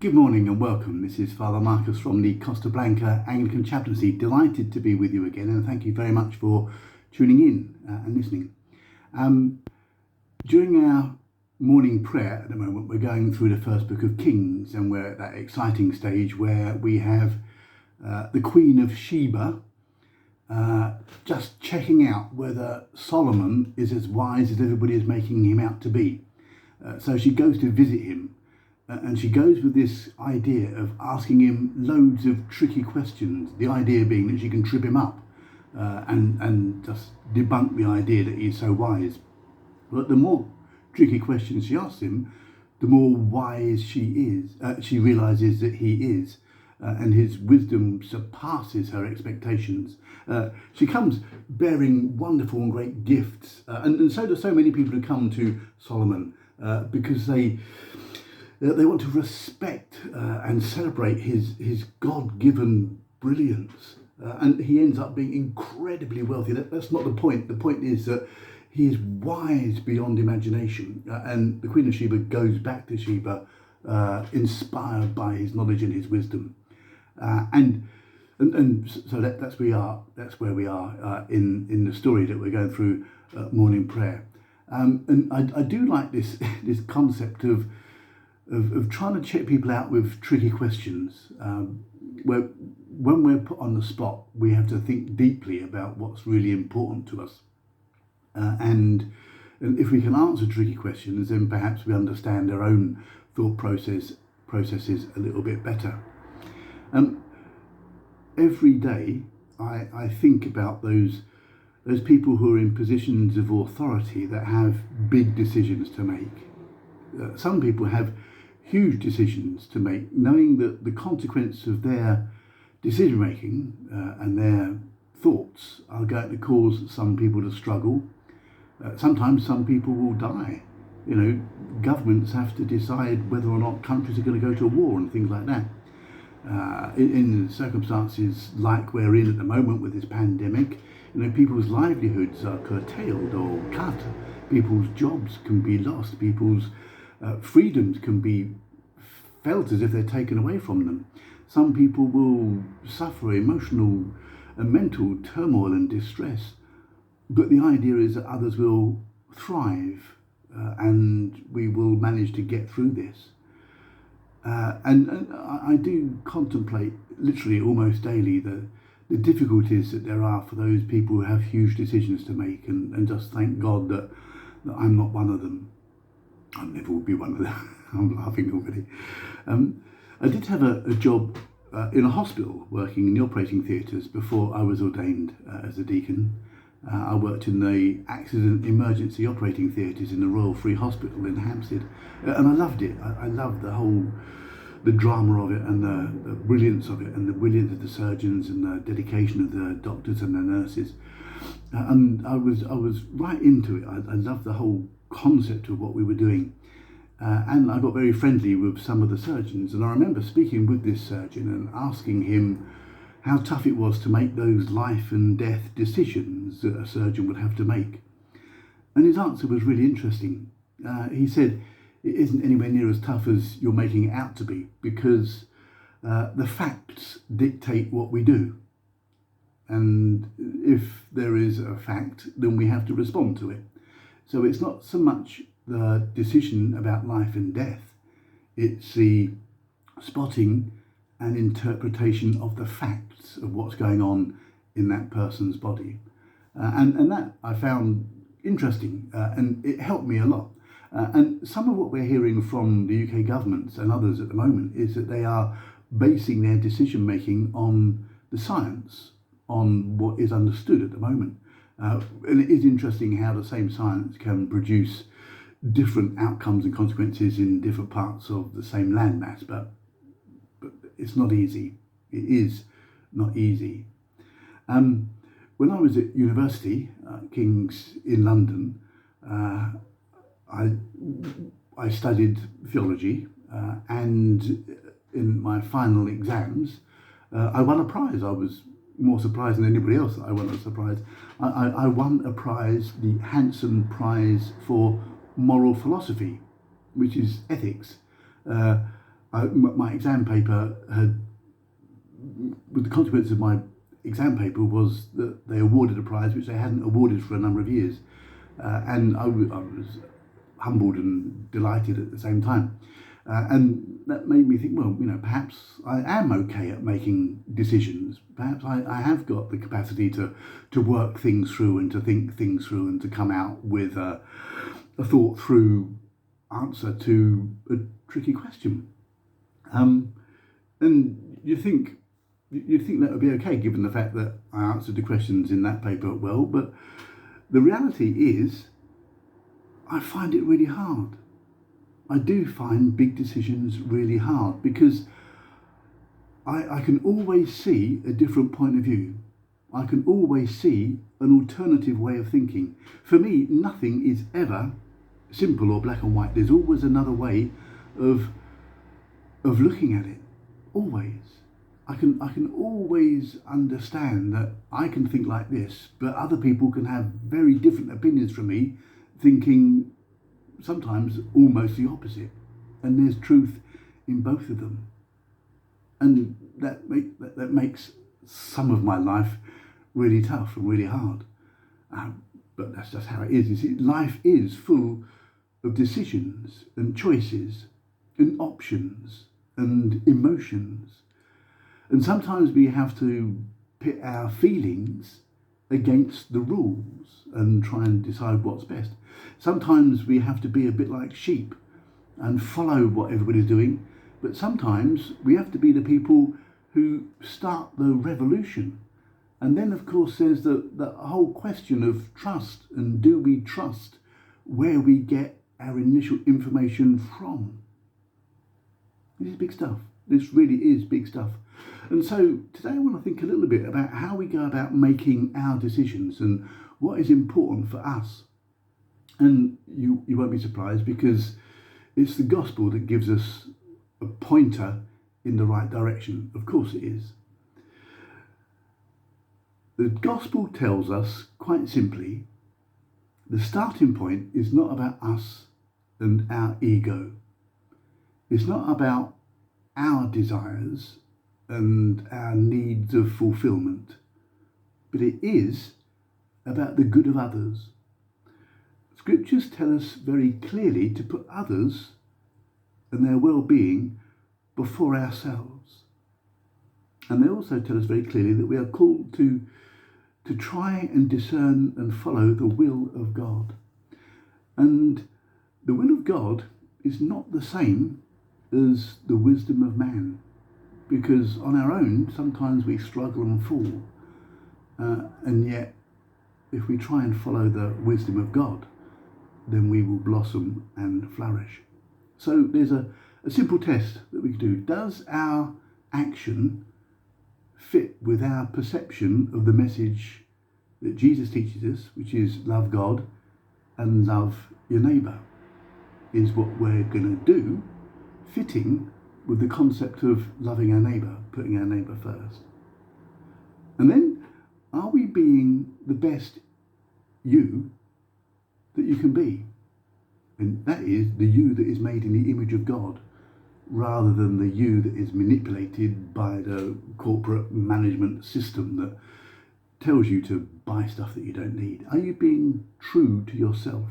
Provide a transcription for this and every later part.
Good morning and welcome. This is Father Marcus from the Costa Blanca Anglican Chaplaincy. Delighted to be with you again, and thank you very much for tuning in and listening. During our morning prayer at the moment, we're going through the first book of Kings, and we're at that exciting stage where we have the Queen of Sheba just checking out whether Solomon is as wise as everybody is making him out to be. So she goes to visit him. And she goes with this idea of asking him loads of tricky questions, the idea being that she can trip him up and just debunk the idea that he's so wise. But the more tricky questions she asks him, the more wise she is. She realises that he is, and his wisdom surpasses her expectations. She comes bearing wonderful and great gifts, and so do so many people who come to Solomon because they want to respect and celebrate his God-given brilliance. And he ends up being incredibly wealthy. That's not the point. The point is that he is wise beyond imagination. And the Queen of Sheba goes back to Sheba, inspired by his knowledge and his wisdom. And so that's where we are in the story that we're going through morning prayer. And I do like this concept of trying to check people out with tricky questions. Where when we're put on the spot, we have to think deeply about what's really important to us. And if we can answer tricky questions, then perhaps we understand our own thought processes a little bit better. Every day, I think about those people who are in positions of authority that have big decisions to make. Some people have huge decisions to make, knowing that the consequence of their decision making and their thoughts are going to cause some people to struggle. Sometimes some people will die. Governments have to decide whether or not countries are going to go to war and things like that. In circumstances like we're in at the moment with this pandemic, people's livelihoods are curtailed or cut. People's jobs can be lost. People's freedoms can be felt as if they're taken away from them. Some people will suffer emotional and mental turmoil and distress, but the idea is that others will thrive and we will manage to get through this. And I do contemplate literally almost daily the difficulties that there are for those people who have huge decisions to make, and just thank God that I'm not one of them. I never will be one of them. I'm laughing already. I did have a job in a hospital working in the operating theatres before I was ordained as a deacon. I worked in the accident emergency operating theatres in the Royal Free Hospital in Hampstead, and I loved it. I loved the drama of it, and the brilliance of it, and the brilliance of the surgeons, and the dedication of the doctors and the nurses. And I was right into it. I loved the whole concept of what we were doing. And I got very friendly with some of the surgeons, and I remember speaking with this surgeon and asking him how tough it was to make those life and death decisions that a surgeon would have to make. And his answer was really interesting. He said, it isn't anywhere near as tough as you're making it out to be, because the facts dictate what we do. And if there is a fact, then we have to respond to it. So it's not so much the decision about life and death, it's the spotting and interpretation of the facts of what's going on in that person's body. And that I found interesting, and it helped me a lot. And some of what we're hearing from the UK governments and others at the moment is that they are basing their decision making on the science, on what is understood at the moment. And it is interesting how the same science can produce different outcomes and consequences in different parts of the same landmass, but it's not easy. It is not easy. When I was at university, King's in London, I studied theology, and in my final exams, I won a prize. I was more surprised than anybody else that I won a prize. I won a prize, the Hanson Prize for Moral Philosophy, which is ethics. My exam paper had, with the consequence of my exam paper was that they awarded a prize which they hadn't awarded for a number of years. And I was humbled and delighted at the same time. And that made me think, well, perhaps I am okay at making decisions. Perhaps I have got the capacity to work things through and to think things through and to come out with a thought through answer to a tricky question. And you'd think that would be okay given the fact that I answered the questions in that paper well, but the reality is I find it really hard. I do find big decisions really hard because I can always see a different point of view. I can always see an alternative way of thinking. For me, nothing is ever simple or black and white. There's always another way of looking at it. Always. I can always understand that I can think like this, but other people can have very different opinions from me, thinking sometimes almost the opposite. And there's truth in both of them. And that makes some of my life really tough and really hard. But that's just how it is. You see, life is full of decisions and choices and options and emotions. And sometimes we have to pit our feelings against the rules and try and decide what's best. Sometimes we have to be a bit like sheep and follow what everybody's doing, but sometimes we have to be the people who start the revolution. And then, of course, there's the whole question of trust, and do we trust where we get our initial information from? This is big stuff. This really is big stuff. And so today I want to think a little bit about how we go about making our decisions and what is important for us. And you won't be surprised because it's the gospel that gives us a pointer in the right direction. Of course it is. The gospel tells us quite simply, the starting point is not about us and our ego. It's not about our desires and our needs of fulfillment, but it is about the good of others. Scriptures tell us very clearly to put others and their well-being before ourselves. And they also tell us very clearly that we are called to try and discern and follow the will of God. And the will of God is not the same as the wisdom of man, because on our own sometimes we struggle and fall, and yet if we try and follow the wisdom of God, then we will blossom and flourish. So there's a simple test that we can do. Does our action fit with our perception of the message that Jesus teaches us, which is love God and love your neighbour? Is what we're going to do fitting with the concept of loving our neighbour, putting our neighbour first? And then, are we being the best you that you can be? And that is the you that is made in the image of God, rather than the you that is manipulated by the corporate management system that tells you to buy stuff that you don't need. Are you being true to yourself?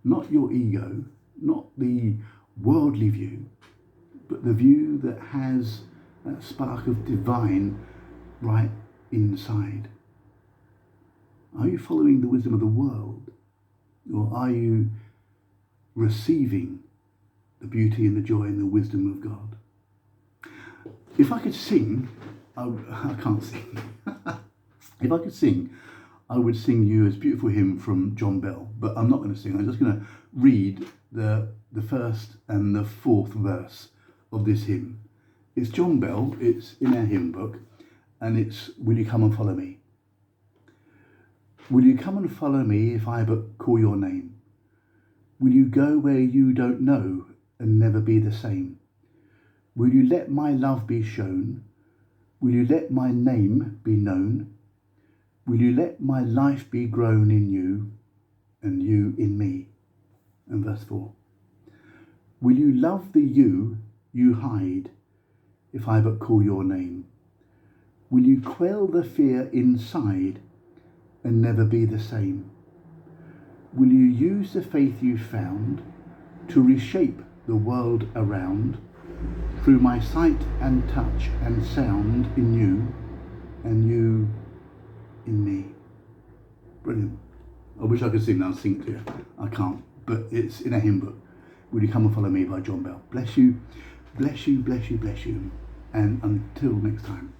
Not your ego, not the worldly view, but the view that has that spark of divine right inside. Are you following the wisdom of the world, or are you receiving the beauty and the joy and the wisdom of God? If I could sing, I can't sing. If I could sing, I would sing you a beautiful hymn from John Bell, but I'm not going to sing. I'm just going to read the first and the fourth verse of this hymn. It's John Bell, it's in our hymn book, and it's, will you come and follow me? Will you come and follow me if I but call your name? Will you go where you don't know and never be the same? Will you let my love be shown? Will you let my name be known? Will you let my life be grown in you and you in me? And verse 4. Will you love the you you hide if I but call your name? Will you quell the fear inside and never be the same? Will you use the faith you found to reshape the world around through my sight and touch and sound in you and you in me? Brilliant. I wish I could sing that and sing it to you. I can't, but it's in a hymn book. Will you come and follow me by John Bell? Bless you, bless you, bless you, bless you. And until next time.